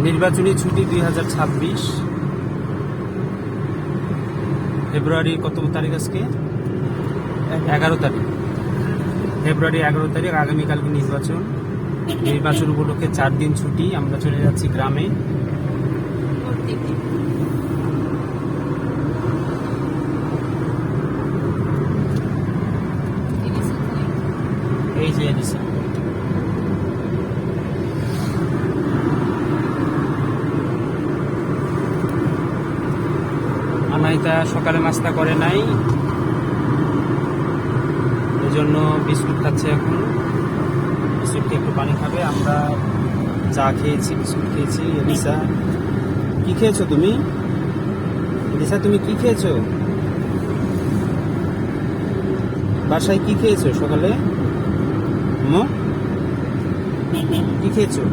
নির্বাচনী ছুটি 2026 ফেব্রুয়ারি কত তারিখ আজকে 11 তারিখ ফেব্রুয়ারি 11 তারিখ আগামীকালকে নির্বাচন উপলক্ষে 4 দিন ছুটি। আমরা চলে যাচ্ছি গ্রামে। এই যে এডিসন আনাইতা সকালে নাস্তা করে নাই, এই জন্য বিস্কুট খাচ্ছে। এখন বিস্কুট খেয়ে একটু পানি খাবে। আমরা চা খেয়েছি, বিস্কুট খেয়েছি। এলিসা কি খেয়েছো তুমি? এলিসা তুমি কি খেয়েছো? বাসায় কি খেয়েছো সকালে? কি খেয়েছো?